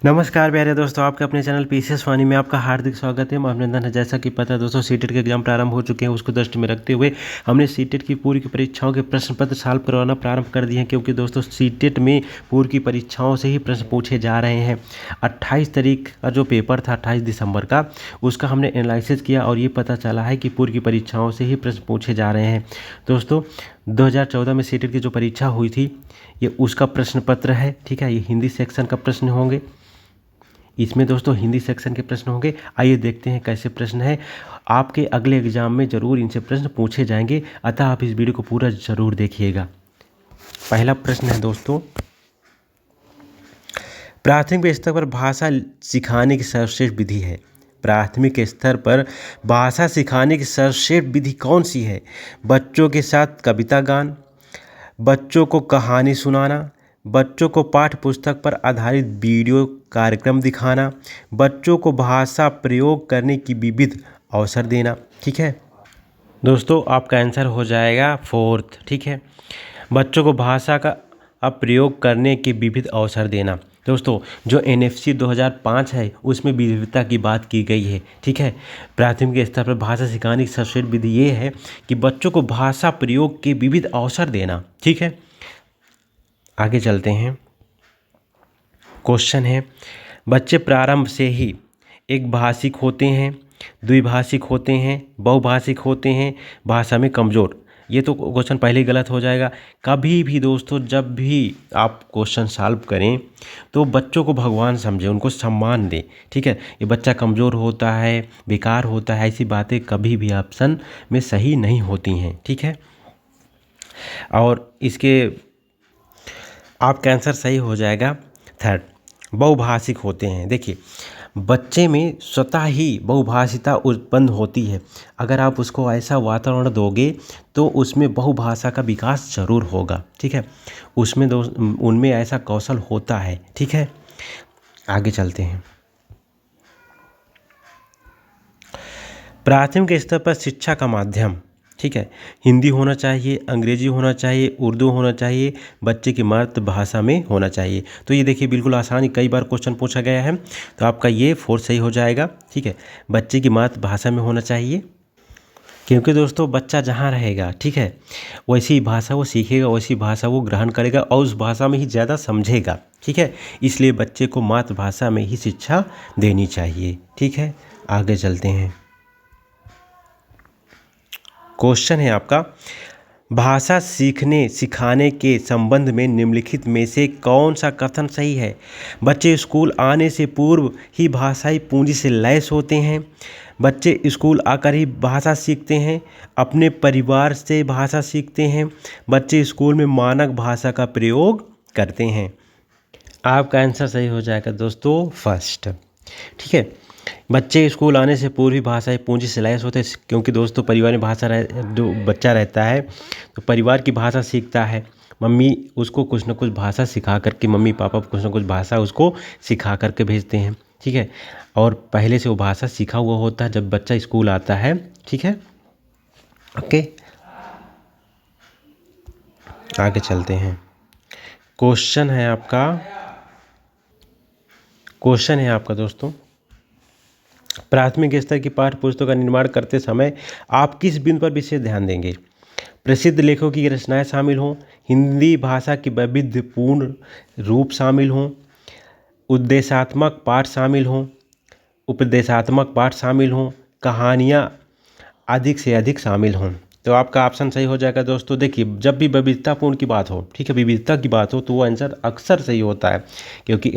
नमस्कार प्यारे दोस्तों, आपके अपने चैनल पीसीएस वाणी में आपका हार्दिक स्वागत है। मैं अभिनंदन है। जैसा कि पता है दोस्तों, सीटेट के एग्जाम प्रारंभ हो चुके हैं। उसको दृष्टि में रखते हुए हमने सीटेट की पूरी की परीक्षाओं के प्रश्न पत्र सॉल्व करवाना प्रारंभ कर दिए हैं, क्योंकि दोस्तों सीटेट में पूर्व की परीक्षाओं से ही प्रश्न पूछे जा रहे हैं। 28 तारीख का जो पेपर था, 28 दिसंबर का, उसका हमने एनालिसिस किया और ये पता चला है कि पूर्व की परीक्षाओं से ही प्रश्न पूछे जा रहे हैं। दोस्तों 2014 में सीटेट की जो परीक्षा हुई थी, ये उसका प्रश्न पत्र है। ठीक है, ये हिंदी सेक्शन का प्रश्न होंगे। इसमें दोस्तों हिंदी सेक्शन के प्रश्न होंगे। आइए देखते हैं कैसे प्रश्न है। आपके अगले एग्जाम में ज़रूर इनसे प्रश्न पूछे जाएंगे, अतः आप इस वीडियो को पूरा ज़रूर देखिएगा। पहला प्रश्न है दोस्तों, प्राथमिक स्तर पर भाषा सिखाने की सर्वश्रेष्ठ विधि है। प्राथमिक स्तर पर भाषा सिखाने की सर्वश्रेष्ठ विधि कौन सी है? बच्चों के साथ कविता गान, बच्चों को कहानी सुनाना, बच्चों को पाठ्य पुस्तक पर आधारित वीडियो कार्यक्रम दिखाना, बच्चों को भाषा प्रयोग करने की विविध अवसर देना। ठीक है दोस्तों, आपका आंसर हो जाएगा फोर्थ। ठीक है, बच्चों को भाषा का प्रयोग करने के विविध अवसर देना। दोस्तों जो एनएफसी 2005 है, उसमें विविधता की बात की गई है। ठीक है, प्राथमिक स्तर पर भाषा सिखाने की सर्वश्रेष्ठ विधि ये है कि बच्चों को भाषा प्रयोग के विविध अवसर देना। ठीक है, आगे चलते हैं। क्वेश्चन है, बच्चे प्रारंभ से ही एक भाषिक होते हैं, द्विभाषिक होते हैं, बहुभाषिक होते हैं, भाषा में कमज़ोर। ये तो क्वेश्चन पहले ही गलत हो जाएगा। कभी भी दोस्तों जब भी आप क्वेश्चन सॉल्व करें तो बच्चों को भगवान समझें, उनको सम्मान दें। ठीक है, ये बच्चा कमज़ोर होता है, बेकार होता है, ऐसी बातें कभी भी ऑप्शन में सही नहीं होती हैं। ठीक है, और इसके आपका आंसर सही हो जाएगा थर्ड, बहुभाषिक होते हैं। देखिए, बच्चे में स्वतः ही बहुभाषिता उत्पन्न होती है। अगर आप उसको ऐसा वातावरण दोगे तो उसमें बहुभाषा का विकास जरूर होगा। ठीक है, उसमें उनमें ऐसा कौशल होता है। ठीक है, आगे चलते हैं। प्राथमिक स्तर पर शिक्षा का माध्यम, ठीक है, हिंदी होना चाहिए, अंग्रेजी होना चाहिए, उर्दू होना चाहिए, बच्चे की मातृभाषा में होना चाहिए। तो ये देखिए बिल्कुल आसान, कई बार क्वेश्चन पूछा गया है, तो आपका ये फोर्थ सही हो जाएगा। ठीक है, बच्चे की मातृभाषा में होना चाहिए, क्योंकि दोस्तों बच्चा जहाँ रहेगा, ठीक है, वैसी भाषा वो सीखेगा, वैसी भाषा वो ग्रहण करेगा और उस भाषा में ही ज़्यादा समझेगा। ठीक है, इसलिए बच्चे को मातृभाषा में ही शिक्षा देनी चाहिए। ठीक है, आगे चलते हैं। क्वेश्चन है आपका, भाषा सीखने सिखाने के संबंध में निम्नलिखित में से कौन सा कथन सही है? बच्चे स्कूल आने से पूर्व ही भाषाई पूंजी से लैस होते हैं, बच्चे स्कूल आकर ही भाषा सीखते हैं, अपने परिवार से भाषा सीखते हैं, बच्चे स्कूल में मानक भाषा का प्रयोग करते हैं। आपका आंसर सही हो जाएगा दोस्तों फर्स्ट। ठीक है, बच्चे स्कूल आने से पूर्व ही भाषा पूंजी से लैस होते हैं, क्योंकि दोस्तों परिवार में जो बच्चा रहता है तो परिवार की भाषा सीखता है। मम्मी उसको कुछ ना कुछ भाषा सिखा करके, मम्मी पापा कुछ ना कुछ भाषा उसको सिखा करके भेजते हैं। ठीक है, और पहले से वो भाषा सीखा हुआ होता है जब बच्चा स्कूल आता है। ठीक है, ओके, आगे चलते हैं। क्वेश्चन है आपका दोस्तों, प्राथमिक स्तर की पाठ्य पुस्तकों का निर्माण करते समय आप किस बिंदु पर विशेष ध्यान देंगे? प्रसिद्ध लेखकों की रचनाएं शामिल हों, हिंदी भाषा के वैविध्यपूर्ण रूप शामिल हों, उद्देशात्मक पाठ शामिल हों, उपदेशात्मक पाठ शामिल हों, कहानियाँ अधिक से अधिक शामिल हों। तो आपका ऑप्शन सही हो जाएगा दोस्तों। देखिए, जब भी विविधतापूर्ण की बात हो, ठीक है, विविधता की बात हो, तो वो आंसर अक्सर सही होता है, क्योंकि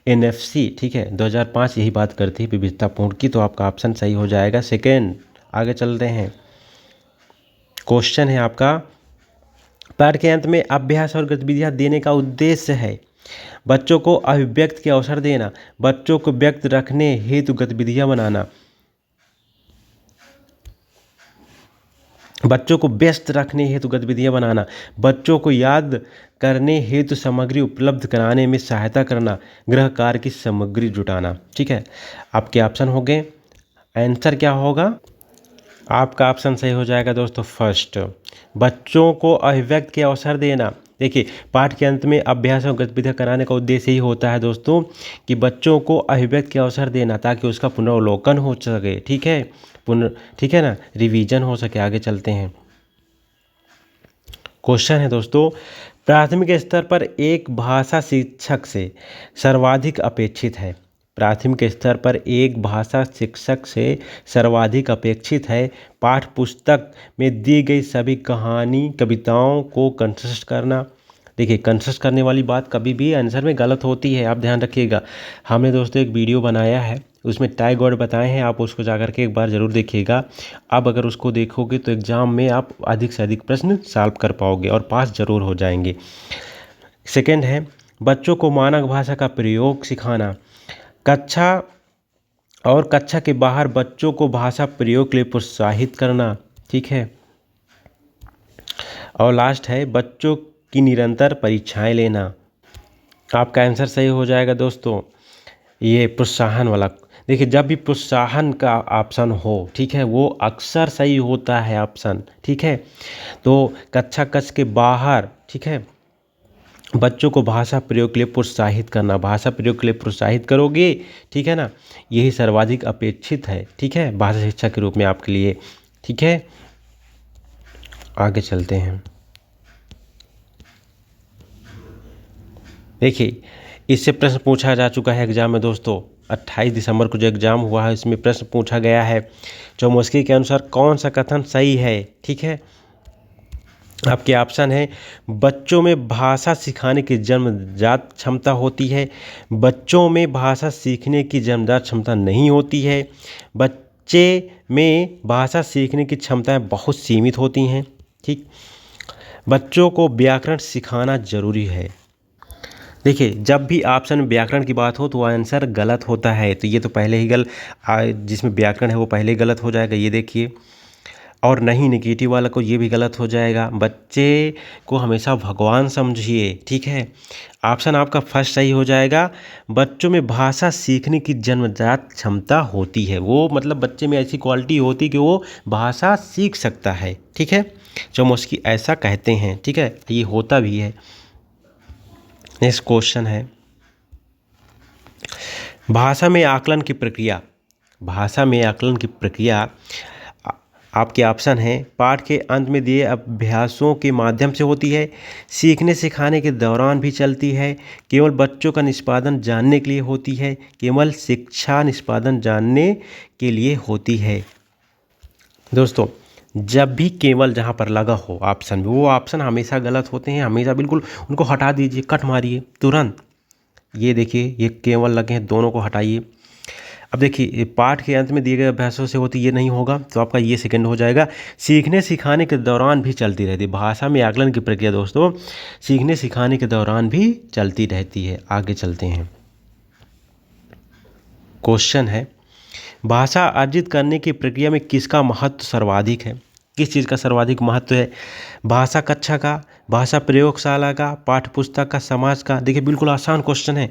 एनएफसी, ठीक है, 2005 यही बात करती है विविधतापूर्ण की। तो आपका ऑप्शन सही हो जाएगा सेकेंड। आगे चलते हैं। क्वेश्चन है आपका, पाठ के अंत में अभ्यास और गतिविधियाँ देने का उद्देश्य है बच्चों को अभिव्यक्त के अवसर देना, बच्चों को व्यक्त रखने हेतु गतिविधियाँ बनाना, बच्चों को व्यस्त रखने हेतु गतिविधियाँ बनाना, बच्चों को याद करने हेतु सामग्री उपलब्ध कराने में सहायता करना, गृह कार्य की सामग्री जुटाना। ठीक है, आपके ऑप्शन हो गए। आंसर क्या होगा? आपका ऑप्शन सही हो जाएगा दोस्तों फर्स्ट, बच्चों को अभिव्यक्त के अवसर देना। देखिए, पाठ के अंत में अभ्यास और गतिविधियाँ कराने का उद्देश्य ही होता है दोस्तों कि बच्चों को अभिव्यक्ति के अवसर देना, ताकि उसका पुनर्वलोकन हो सके। ठीक है, ठीक है ना, रिवीजन हो सके। आगे चलते हैं। क्वेश्चन है दोस्तों, प्राथमिक स्तर पर एक भाषा शिक्षक से सर्वाधिक अपेक्षित है। प्राथमिक स्तर पर एक भाषा शिक्षक से सर्वाधिक अपेक्षित है पाठ पुस्तक में दी गई सभी कहानी कविताओं को कंठस्थ करना। देखिए, कंठस्थ करने वाली बात कभी भी आंसर में गलत होती है, आप ध्यान रखिएगा। हमने दोस्तों एक वीडियो बनाया है, उसमें टाई वर्ड बताए हैं, आप उसको जाकर के एक बार ज़रूर देखिएगा। अब अगर उसको देखोगे तो एग्ज़ाम में आप अधिक से अधिक प्रश्न सॉल्व कर पाओगे और पास ज़रूर हो जाएंगे। सेकंड है, बच्चों को मानक भाषा का प्रयोग सिखाना। कक्षा के बाहर बच्चों को भाषा प्रयोग के लिए प्रोत्साहित करना। ठीक है, और लास्ट है, बच्चों की निरंतर परीक्षाएं लेना। आपका आंसर सही हो जाएगा दोस्तों, ये प्रोत्साहन वाला। देखिए, जब भी प्रोत्साहन का ऑप्शन हो, ठीक है, वो अक्सर सही होता है ऑप्शन। ठीक है, तो कक्षा के बाहर, ठीक है, बच्चों को भाषा प्रयोग के लिए प्रोत्साहित करना। भाषा प्रयोग के लिए प्रोत्साहित करोगे, ठीक है ना, यही सर्वाधिक अपेक्षित है। ठीक है, भाषा शिक्षा के रूप में आपके लिए। ठीक है, आगे चलते हैं। देखिए, इससे प्रश्न पूछा जा चुका है एग्जाम में दोस्तों। 28 दिसंबर को जो एग्ज़ाम हुआ है इसमें प्रश्न पूछा गया है, चौमस्की के अनुसार कौन सा कथन सही है। ठीक है, आपके ऑप्शन है, बच्चों में भाषा सिखाने की जन्मजात क्षमता होती है, बच्चों में भाषा सीखने की जन्मजात क्षमता नहीं होती है, बच्चे में भाषा सीखने की क्षमताएं बहुत सीमित होती हैं। ठीक, बच्चों को व्याकरण सिखाना जरूरी है। देखिए, जब भी ऑप्शन में व्याकरण की बात हो तो आंसर गलत होता है, तो ये तो पहले ही जिसमें व्याकरण है वो पहले ही गलत हो जाएगा, ये देखिए। और नहीं, नेगेटिव वाला को ये भी गलत हो जाएगा। बच्चे को हमेशा भगवान समझिए। ठीक है, ऑप्शन आपका फर्स्ट सही हो जाएगा। बच्चों में भाषा सीखने की जन्मजात क्षमता होती है, वो मतलब बच्चे में ऐसी क्वालिटी होती कि वो भाषा सीख सकता है। ठीक है, चौमस्की ऐसा कहते हैं। ठीक है, ये होता भी है। नेक्स्ट क्वेश्चन है, भाषा में आकलन की प्रक्रिया। भाषा में आकलन की प्रक्रिया आपके ऑप्शन है, पाठ के अंत में दिए अभ्यासों के माध्यम से होती है, सीखने सिखाने के दौरान भी चलती है, केवल बच्चों का निष्पादन जानने के लिए होती है, केवल शिक्षा निष्पादन जानने के लिए होती है। दोस्तों, जब भी केवल जहाँ पर लगा हो ऑप्शन में, वो ऑप्शन हमेशा गलत होते हैं, हमेशा बिल्कुल उनको हटा दीजिए, कट मारिए तुरंत। ये देखिए, ये केवल लगे हैं, दोनों को हटाइए। अब देखिए, पाठ के अंत में दिए गए अभ्यासों से होती, ये नहीं होगा, तो आपका ये सेकंड हो जाएगा। सीखने सिखाने के दौरान भी चलती रहती है। भाषा में आकलन की प्रक्रिया दोस्तों सीखने सिखाने के दौरान भी चलती रहती है। आगे चलते हैं। क्वेश्चन है, भाषा अर्जित करने की प्रक्रिया में किसका महत्व सर्वाधिक है। किस चीज़ का सर्वाधिक महत्व है? भाषा कक्षा का, भाषा प्रयोगशाला का, पाठ्य पुस्तक का, समाज का। देखिए, बिल्कुल आसान क्वेश्चन है।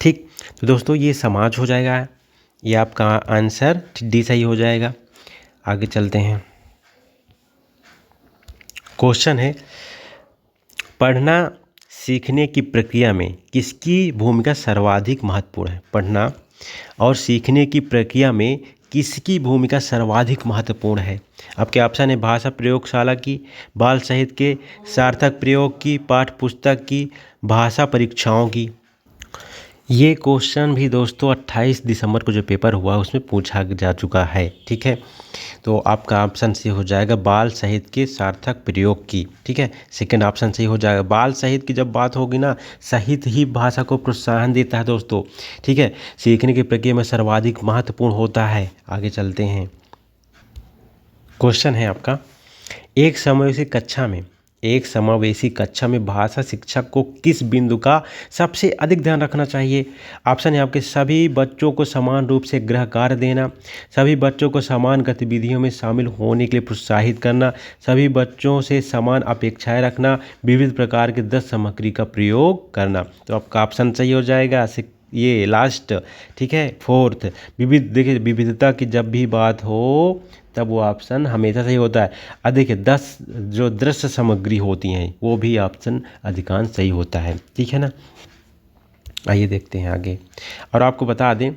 ठीक, तो दोस्तों ये समाज हो जाएगा, ये आपका आंसर डी सही हो जाएगा। आगे चलते हैं। क्वेश्चन है, पढ़ना सीखने की प्रक्रिया में किसकी भूमिका सर्वाधिक महत्वपूर्ण है। पढ़ना और सीखने की प्रक्रिया में किसकी भूमिका सर्वाधिक महत्वपूर्ण है? आपके ऑप्शन है, भाषा प्रयोगशाला की, बाल साहित्य के सार्थक प्रयोग की, पाठ्य पुस्तक की, भाषा परीक्षाओं की। ये क्वेश्चन भी दोस्तों 28 दिसंबर को जो पेपर हुआ उसमें पूछा जा चुका है। ठीक है, तो आपका ऑप्शन सही हो जाएगा बाल साहित्य के सार्थक प्रयोग की। ठीक है, सेकंड ऑप्शन सही हो जाएगा। बाल साहित्य की जब बात होगी ना, साहित्य ही भाषा को प्रोत्साहन देता है दोस्तों। ठीक है, सीखने की प्रक्रिया में सर्वाधिक महत्वपूर्ण होता है। आगे चलते हैं। क्वेश्चन है आपका, एक समावेशी कक्षा में भाषा शिक्षक को किस बिंदु का सबसे अधिक ध्यान रखना चाहिए? ऑप्शन है आपके, सभी बच्चों को समान रूप से गृह कार्य देना, सभी बच्चों को समान गतिविधियों में शामिल होने के लिए प्रोत्साहित करना, सभी बच्चों से समान अपेक्षाएं रखना, विविध प्रकार के 10 सामग्री का प्रयोग करना। तो आपका ऑप्शन सही हो जाएगा ये लास्ट, ठीक है, फोर्थ, देखिए विविधता की जब भी बात हो तब वो ऑप्शन हमेशा सही होता है। अब देखिए 10 जो दृश्य सामग्री होती हैं वो भी ऑप्शन अधिकांश सही होता है, ठीक है ना। आइए देखते हैं आगे। और आपको बता दें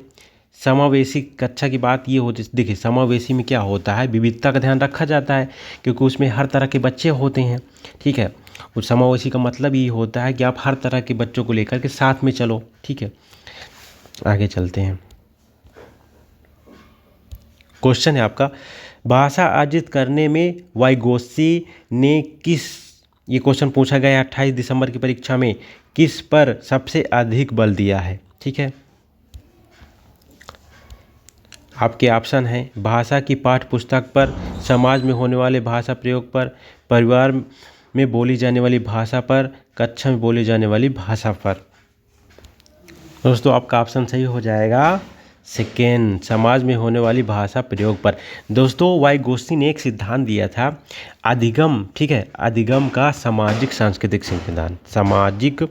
समावेशी कक्षा की बात ये होती है, देखिए समावेशी में क्या होता है, विविधता का ध्यान रखा जाता है क्योंकि उसमें हर तरह के बच्चे होते हैं, ठीक है। उस समावेशी का मतलब ये होता है कि आप हर तरह के बच्चों को लेकर के साथ में चलो, ठीक है। आगे चलते हैं। क्वेश्चन है आपका, भाषा अर्जित करने में वाइगोत्स्की ने किस, ये क्वेश्चन पूछा गया 28 दिसंबर की परीक्षा में, किस पर सबसे अधिक बल दिया है, ठीक है। आपके ऑप्शन हैं भाषा की पाठ्य पुस्तक पर, समाज में होने वाले भाषा प्रयोग पर, परिवार में बोली जाने वाली भाषा पर, कक्षा में बोली जाने वाली भाषा पर। दोस्तों आपका ऑप्शन सही हो जाएगा सेकेंड, समाज में होने वाली भाषा प्रयोग पर। दोस्तों वाइगोत्स्की ने एक सिद्धांत दिया था अधिगम, ठीक है, अधिगम का सामाजिक सांस्कृतिक सिद्धांत, सामाजिक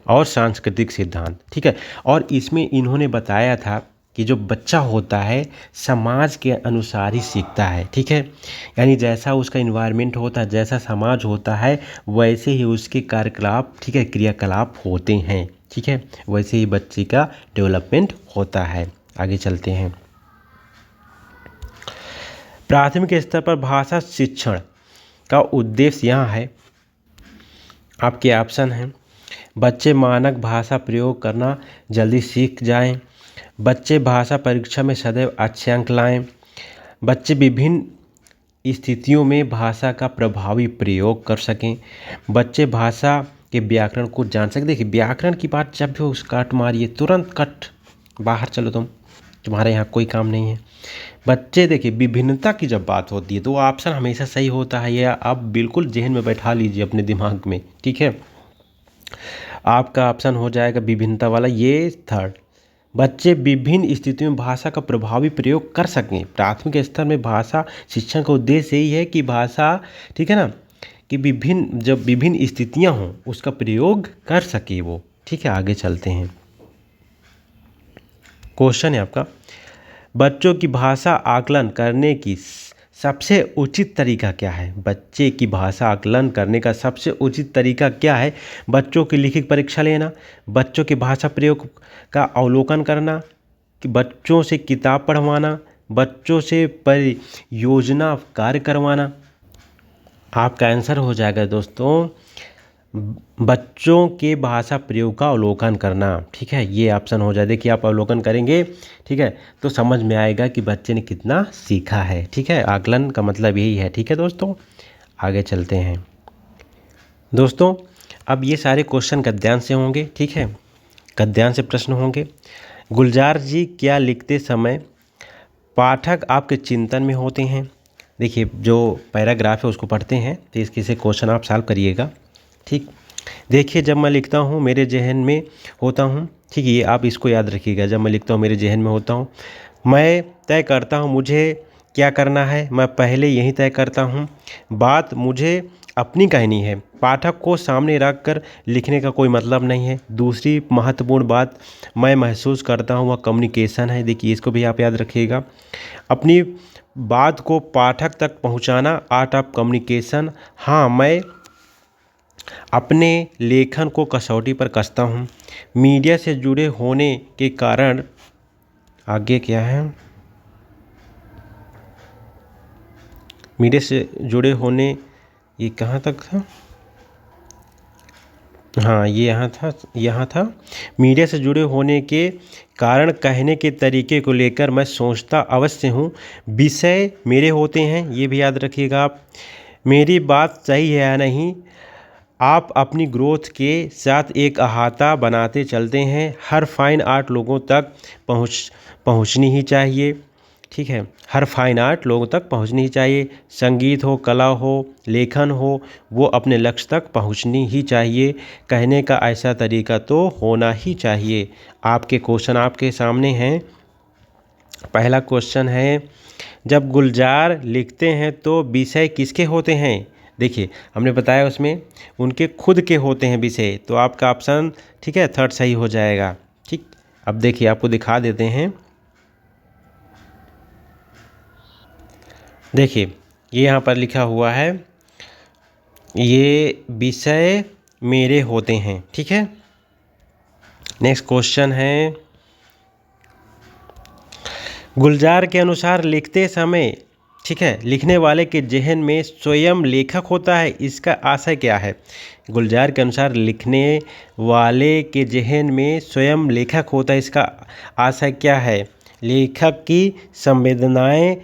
और सांस्कृतिक सिद्धांत, ठीक है। और इसमें इन्होंने बताया था कि जो बच्चा होता है समाज के अनुसार ही सीखता है, ठीक है। यानी जैसा उसका इन्वायरमेंट होता है, जैसा समाज होता है वैसे ही उसके कार्यकलाप, ठीक है, क्रियाकलाप होते हैं, ठीक है, वैसे ही बच्चे का डेवलपमेंट होता है। आगे चलते हैं। प्राथमिक स्तर पर भाषा शिक्षण का उद्देश्य यहाँ है, आपके ऑप्शन हैं बच्चे मानक भाषा प्रयोग करना जल्दी सीख जाएं, बच्चे भाषा परीक्षा में सदैव अच्छे अंक लाएं, बच्चे विभिन्न स्थितियों में भाषा का प्रभावी प्रयोग कर सकें, बच्चे भाषा के व्याकरण को जान सकें। देखिए व्याकरण की बात जब भी उस काट मारिए तुरंत कट, बाहर चलो तुम्हारे यहाँ कोई काम नहीं है। बच्चे देखिए विभिन्नता की जब बात होती है तो वो ऑप्शन हमेशा सही होता है, या आप बिल्कुल जहन में बैठा लीजिए अपने दिमाग में, ठीक है। आपका ऑप्शन हो जाएगा विभिन्नता वाला, ये थर्ड, बच्चे विभिन्न स्थितियों में भाषा का प्रभावी प्रयोग कर सकें। प्राथमिक स्तर में भाषा शिक्षण का उद्देश्य यही है कि भाषा, ठीक है ना, कि जब विभिन्न स्थितियां हों उसका प्रयोग कर सके वो, ठीक है। आगे चलते हैं। क्वेश्चन है आपका, बच्चों की भाषा आकलन करने की सबसे उचित तरीका क्या है। बच्चे की भाषा आकलन करने का सबसे उचित तरीका क्या है। बच्चों की लिखित परीक्षा लेना, बच्चों के भाषा प्रयोग का अवलोकन करना, कि बच्चों से किताब पढ़वाना, बच्चों से परियोजना कार्य करवाना। आपका आंसर हो जाएगा दोस्तों बच्चों के भाषा प्रयोग का अवलोकन करना, ठीक है, ये ऑप्शन हो जाए। देखिए आप अवलोकन करेंगे, ठीक है, तो समझ में आएगा कि बच्चे ने कितना सीखा है, ठीक है। आकलन का मतलब यही है, ठीक है दोस्तों। आगे चलते हैं दोस्तों, अब ये सारे क्वेश्चन गद्यांश से होंगे, ठीक है, गद्यांश से प्रश्न होंगे। गुलजार जी क्या लिखते समय पाठक आपके चिंतन में होते हैं। देखिए जो पैराग्राफ है उसको पढ़ते हैं तो इसके से क्वेश्चन आप सॉल्व करिएगा, ठीक। देखिए जब मैं लिखता हूँ मेरे जहन में होता हूँ, ठीक है, ये आप इसको याद रखिएगा, जब मैं लिखता हूँ मेरे जहन में होता हूँ। मैं तय करता हूँ मुझे क्या करना है, मैं पहले यही तय करता हूँ। बात मुझे अपनी कहनी है, पाठक को सामने रख कर लिखने का कोई मतलब नहीं है। दूसरी महत्वपूर्ण बात मैं महसूस करता हूँ वह कम्युनिकेशन है। देखिए इसको भी आप याद रखिएगा, अपनी बात को पाठक तक पहुँचाना, आर्ट ऑफ कम्युनिकेशन। हाँ, मैं अपने लेखन को कसौटी पर कसता हूँ। मीडिया से जुड़े होने के कारण, आगे क्या है, मीडिया से जुड़े होने, ये कहाँ तक था, हाँ ये यहाँ था। मीडिया से जुड़े होने के कारण कहने के तरीके को लेकर मैं सोचता अवश्य हूँ। विषय मेरे होते हैं, ये भी याद रखिएगा आप। मेरी बात सही है या नहीं, आप अपनी ग्रोथ के साथ एक अहाता बनाते चलते हैं। हर फाइन आर्ट लोगों तक पहुंचनी ही चाहिए, ठीक है, हर फाइन आर्ट लोगों तक पहुंचनी ही चाहिए। संगीत हो, कला हो, लेखन हो, वो अपने लक्ष्य तक पहुंचनी ही चाहिए। कहने का ऐसा तरीका तो होना ही चाहिए। आपके क्वेश्चन आपके सामने हैं। पहला क्वेश्चन है, जब गुलजार लिखते हैं तो विषय किसके होते हैं। देखिए हमने बताया उसमें उनके खुद के होते हैं विषय, तो आपका ऑप्शन, ठीक है, थर्ड सही हो जाएगा, ठीक, अब देखिए आपको दिखा देते हैं। देखिए ये यहाँ पर लिखा हुआ है, ये विषय मेरे होते हैं। ठीक है, नेक्स्ट क्वेश्चन है, गुलजार के अनुसार लिखते समय, ठीक है, लिखने वाले के जहन में स्वयं लेखक होता है, इसका आशय क्या है? गुलजार के अनुसार लिखने वाले के जहन में स्वयं लेखक होता है, इसका आशय क्या है? लेखक की संवेदनाएं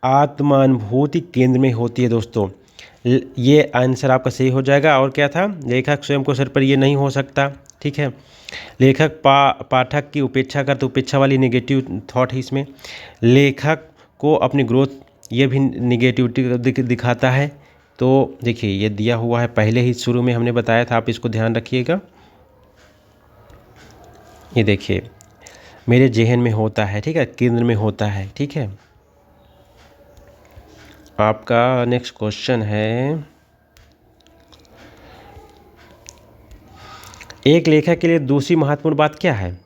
आत्मानुभूति केंद्र में होती है दोस्तों। ये आंसर आपका सही हो जाएगा। और क्या था? लेखक स्वयं को सिर पर ये नहीं हो सकता। ठीक है, लेखक पाठक की उपेक्षा करते, उपेक्षा वाली नेगेटिव थॉट है इसमें। लेखक को अपनी ग्रोथ, ये भी निगेटिविटी दिखाता है। तो देखिए ये दिया हुआ है, पहले ही शुरू में हमने बताया था, आप इसको ध्यान रखिएगा। ये देखिए मेरे जहन में होता है, ठीक है, केंद्र में होता है। ठीक है, आपका नेक्स्ट क्वेश्चन है, एक लेखक के लिए दूसरी महत्वपूर्ण बात क्या है?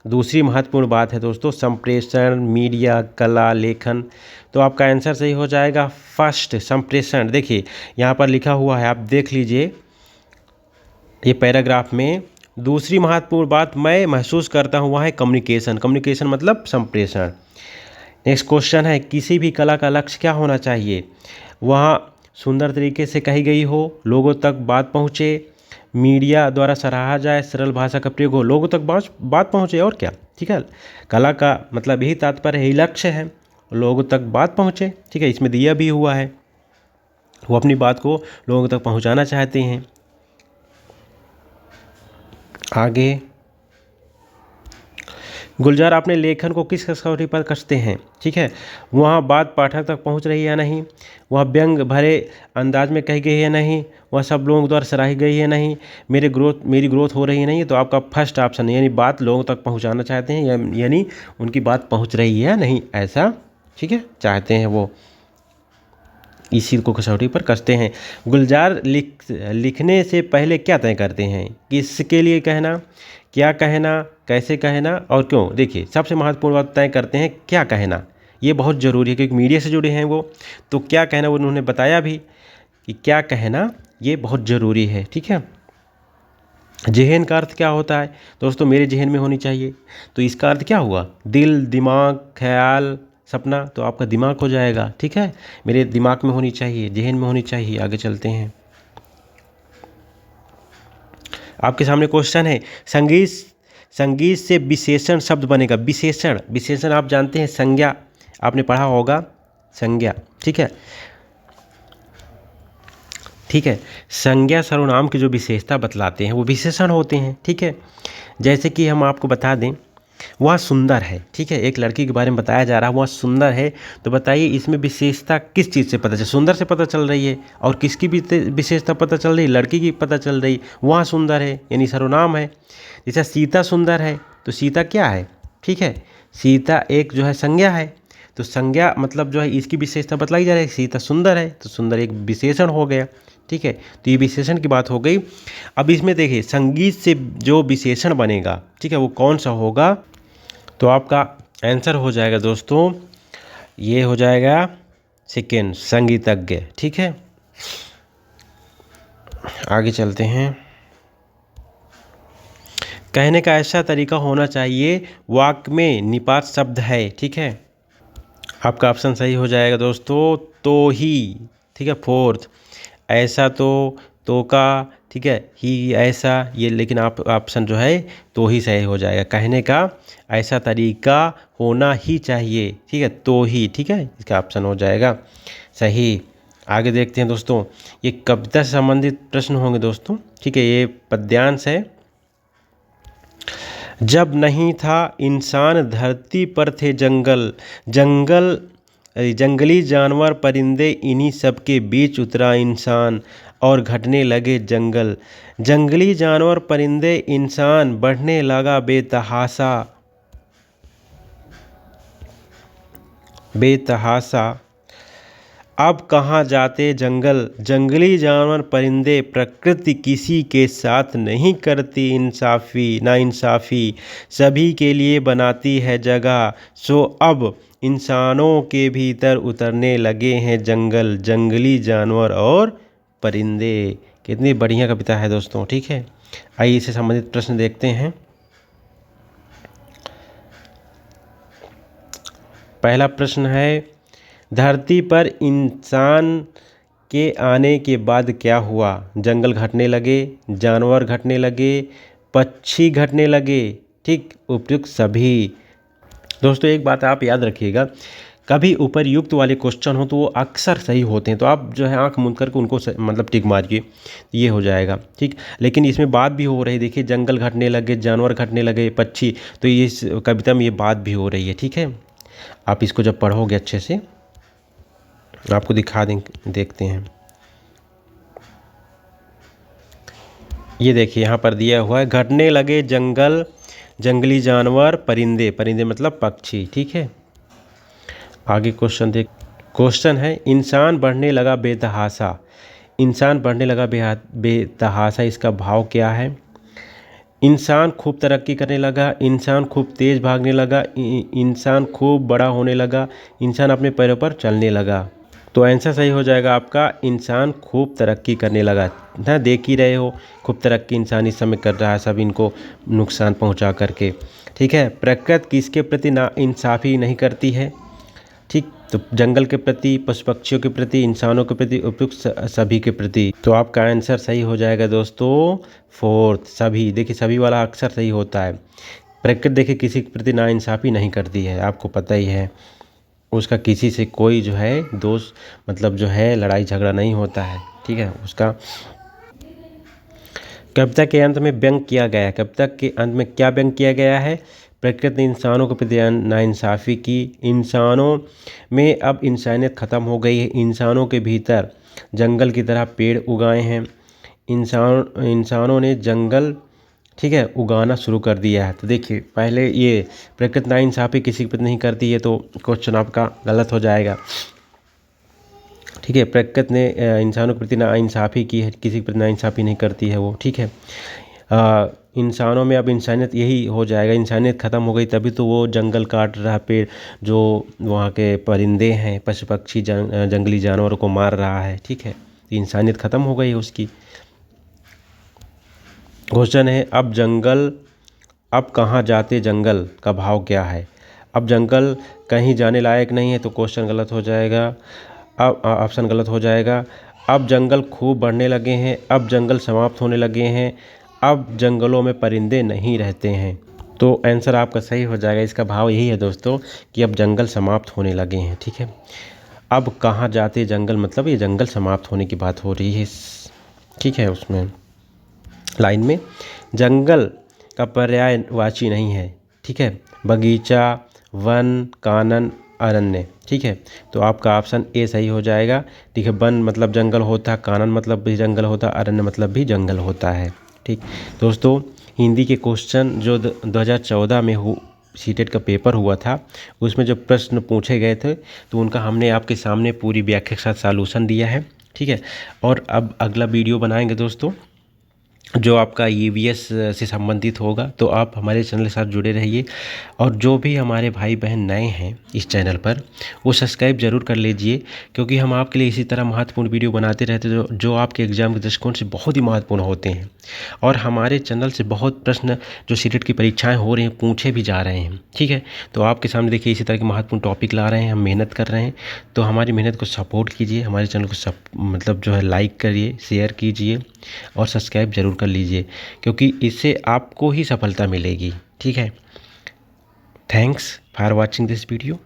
दूसरी महत्वपूर्ण बात है दोस्तों संप्रेषण, मीडिया, कला, लेखन। तो आपका आंसर सही हो जाएगा फर्स्ट, संप्रेषण। देखिए यहाँ पर लिखा हुआ है, आप देख लीजिए ये पैराग्राफ में, दूसरी महत्वपूर्ण बात मैं महसूस करता हूँ वह है कम्युनिकेशन। कम्युनिकेशन मतलब संप्रेषण। नेक्स्ट क्वेश्चन है, किसी भी कला का लक्ष्य क्या होना चाहिए? वह सुंदर तरीके से कही गई हो, लोगों तक बात पहुँचे, मीडिया द्वारा सराहा जाए, सरल भाषा का प्रयोग हो, लोगों तक बात पहुँचे, और क्या? ठीक है, कला का मतलब यही तात्पर्य, यही लक्ष्य है, लोगों तक बात पहुँचे। ठीक है, इसमें दिया भी हुआ है, वो अपनी बात को लोगों तक पहुँचाना चाहते हैं। आगे, गुलजार अपने लेखन को किस कसौटी पर कसते हैं? ठीक है, वहाँ बात पाठक तक पहुँच रही है या नहीं, वह व्यंग भरे अंदाज में कही गई है या नहीं, वह सब लोगों द्वारा सराही गई है नहीं, मेरी ग्रोथ हो रही है नहीं। तो आपका फर्स्ट ऑप्शन है, यानी बात लोगों तक पहुँचाना चाहते हैं, यानी उनकी बात पहुँच रही है नहीं, ऐसा ठीक है चाहते हैं वो, इसी को कसौटी पर कसते हैं। गुलजार लिखने से पहले क्या तय करते हैं? किसके लिए कहना, क्या कहना, कैसे कहना और क्यों? देखिए सबसे महत्वपूर्ण बात तय करते हैं क्या कहना, ये बहुत ज़रूरी है क्योंकि मीडिया से जुड़े हैं वो। तो क्या कहना वो उन्होंने बताया भी कि क्या कहना ये बहुत ज़रूरी है। ठीक है, जहन का अर्थ क्या होता है दोस्तों? मेरे जहन में होनी चाहिए। तो इसका अर्थ क्या हुआ? दिल, दिमाग, ख्याल, सपना। तो आपका दिमाग हो जाएगा। ठीक है, मेरे दिमाग में होनी चाहिए, जहन में होनी चाहिए। आगे चलते हैं, आपके सामने क्वेश्चन है, संगीत से विशेषण शब्द बनेगा। विशेषण आप जानते हैं, संज्ञा आपने पढ़ा होगा, संज्ञा। ठीक है, संज्ञा सर्वनाम की जो विशेषता बतलाते हैं वो विशेषण होते हैं। ठीक है, जैसे कि हम आपको बता दें, वह सुंदर है। ठीक है, एक लड़की के बारे में बताया जा रहा है, वह सुंदर है। तो बताइए इसमें विशेषता किस चीज़ से पता चल? सुंदर से पता चल रही है। और किसकी विशेषता पता चल रही है? लड़की की पता चल रही, वह सुंदर है, यानी सर्वनाम है। जैसे सीता सुंदर है, तो सीता क्या है? ठीक है, सीता एक जो है संज्ञा है। तो संज्ञा मतलब जो है इसकी विशेषता बतलाई जा रही है, सीता सुंदर है, तो सुंदर एक विशेषण हो गया। ठीक है, तो ये विशेषण की बात हो गई। अब इसमें देखिए संगीत से जो विशेषण बनेगा, ठीक है, वो कौन सा होगा? तो आपका आंसर हो जाएगा दोस्तों, ये हो जाएगा सेकेंड, संगीतज्ञ। ठीक है, आगे चलते हैं, कहने का ऐसा तरीका होना चाहिए वाक्य में निपात शब्द है। ठीक है, आपका ऑप्शन सही हो जाएगा दोस्तों, तो ही। ठीक है, फोर्थ, ऐसा तो का, ठीक है, ही, ऐसा, ये, लेकिन आप ऑप्शन जो है तो ही सही हो जाएगा। कहने का ऐसा तरीका होना ही चाहिए। ठीक है, तो ही। ठीक है, इसका ऑप्शन हो जाएगा सही। आगे देखते हैं दोस्तों, ये कविता से संबंधित प्रश्न होंगे दोस्तों। ठीक है, ये पद्यांश है। जब नहीं था इंसान धरती पर थे जंगली जानवर परिंदे, इन्हीं सब के बीच उतरा इंसान और घटने लगे जंगली जानवर परिंदे, इंसान बढ़ने लगा बेतहासा। अब कहाँ जाते जंगल, जंगली जानवर परिंदे, प्रकृति किसी के साथ नहीं करती इंसाफ़ी नाइंसाफ़ी, सभी के लिए बनाती है जगह। सो अब इंसानों के भीतर उतरने लगे हैं जंगल, जंगली जानवर और परिंदे। कितनी बढ़िया कविता है दोस्तों, ठीक है। आइए इससे संबंधित प्रश्न देखते हैं। पहला प्रश्न है, धरती पर इंसान के आने के बाद क्या हुआ? जंगल घटने लगे, जानवर घटने लगे, पक्षी घटने लगे। ठीक, उपयुक्त सभी। दोस्तों एक बात आप याद रखिएगा, कभी उपर्युक्त वाले क्वेश्चन हो तो वो अक्सर सही होते हैं, तो आप जो है आंख मूंद करके उनको मतलब टिक मारिए, ये हो जाएगा। ठीक, लेकिन इसमें बात भी हो रही, देखिए जंगल घटने लगे, जानवर घटने लगे, पक्षी, तो ये इस कविता में ये बात भी हो रही है। ठीक है, आप इसको जब पढ़ोगे अच्छे से आपको दिखा देंगे, देखते हैं। ये देखिए यहाँ पर दिया हुआ है, घटने लगे जंगल, जंगली जानवर, परिंदे, परिंदे मतलब पक्षी। ठीक है, आगे क्वेश्चन देख। क्वेश्चन है, इंसान बढ़ने लगा बेतहाशा, इंसान बढ़ने लगा बेतहाशा, इसका भाव क्या है? इंसान खूब तरक्की करने लगा, इंसान खूब तेज़ भागने लगा, इंसान खूब बड़ा होने लगा, इंसान अपने पैरों पर चलने लगा। तो आंसर सही हो जाएगा आपका, इंसान खूब तरक्की करने लगा ना। देख ही रहे हो खूब तरक्की इंसान इस समय कर रहा है, सब इनको नुकसान पहुंचा करके। ठीक है, प्रकृति किसके प्रति ना इंसाफ़ी नहीं करती है? ठीक, तो जंगल के प्रति, पशु पक्षियों के प्रति, इंसानों के प्रति, उपयुक्त सभी के प्रति। तो आपका आंसर सही हो जाएगा दोस्तों, फोर्थ सभी। देखिए सभी वाला अक्सर सही होता है। प्रकृति देखिए किसी के प्रति नाइंसाफ़ी नहीं करती है, आपको पता ही है, उसका किसी से कोई जो है दोस्त मतलब जो है लड़ाई झगड़ा नहीं होता है। ठीक है, उसका। कविता के अंत में व्यंग किया गया है, कविता के अंत में क्या व्यंग किया गया है? प्रकृति ने इंसानों के प्रति नाइंसाफ़ी की, इंसानों में अब इंसानियत ख़त्म हो गई है, इंसानों के भीतर जंगल की तरह पेड़ उगाए हैं, इंसानों ने जंगल, ठीक है, उगाना शुरू कर दिया है। तो देखिए पहले ये प्रकृति नाइंसाफ़ी किसी के प्रति नहीं करती है, तो क्वेश्चन आपका गलत हो जाएगा। ठीक है, प्रकृति ने इंसानों के प्रति नाइंसाफ़ी की है, किसी के प्रति नाइंसाफ़ी नहीं करती है वो। ठीक है, इंसानों में अब इंसानियत, यही हो जाएगा, इंसानियत ख़त्म हो गई तभी तो वो जंगल काट रहा, पेड़ जो वहाँ के परिंदे हैं, पशु पक्षी, जंगली जानवरों को मार रहा है। ठीक है, तो इंसानियत ख़त्म हो गई है उसकी। क्वेश्चन है, अब जंगल, अब कहाँ जाते जंगल का भाव क्या है? अब जंगल कहीं जाने लायक नहीं है, तो क्वेश्चन गलत हो जाएगा, अब ऑप्शन गलत हो जाएगा। अब जंगल खूब बढ़ने लगे हैं, अब जंगल समाप्त होने लगे हैं, अब जंगलों में परिंदे नहीं रहते हैं। तो आंसर आपका सही हो जाएगा, इसका भाव यही है दोस्तों कि अब जंगल समाप्त होने लगे हैं। ठीक है, अब कहाँ जाते जंगल मतलब ये जंगल समाप्त होने की बात हो रही है। ठीक है, उसमें लाइन में जंगल का पर्यायवाची नहीं है। ठीक है, बगीचा, वन, कानन, अरण्य। ठीक है, तो आपका ऑप्शन ए सही हो जाएगा। ठीक है, वन मतलब जंगल होता है, कानन मतलब भी जंगल होता है, अरण्य मतलब भी जंगल होता है। ठीक दोस्तों, हिंदी के क्वेश्चन जो 2014 में सीटेट का पेपर हुआ था, उसमें जो प्रश्न पूछे गए थे तो उनका हमने आपके सामने पूरी व्याख्या के साथ सॉल्यूशन दिया है। ठीक है, और अब अगला वीडियो बनाएंगे दोस्तों जो आपका ईवीएस से संबंधित होगा, तो आप हमारे चैनल के साथ जुड़े रहिए। और जो भी हमारे भाई बहन नए हैं इस चैनल पर, वो सब्सक्राइब ज़रूर कर लीजिए, क्योंकि हम आपके लिए इसी तरह महत्वपूर्ण वीडियो बनाते रहते हैं जो आपके एग्ज़ाम के दृष्टिकोण से बहुत ही महत्वपूर्ण होते हैं। और हमारे चैनल से बहुत प्रश्न जो सीटेट की परीक्षाएँ हो रही हैं पूछे भी जा रहे हैं। ठीक है, तो आपके सामने देखिए इसी तरह के महत्वपूर्ण टॉपिक ला रहे हैं, हम मेहनत कर रहे हैं, तो हमारी मेहनत को सपोर्ट कीजिए, हमारे चैनल को मतलब जो है लाइक करिए, शेयर कीजिए और सब्सक्राइब ज़रूर कर लीजिए, क्योंकि इससे आपको ही सफलता मिलेगी। ठीक है, thanks for watching this video.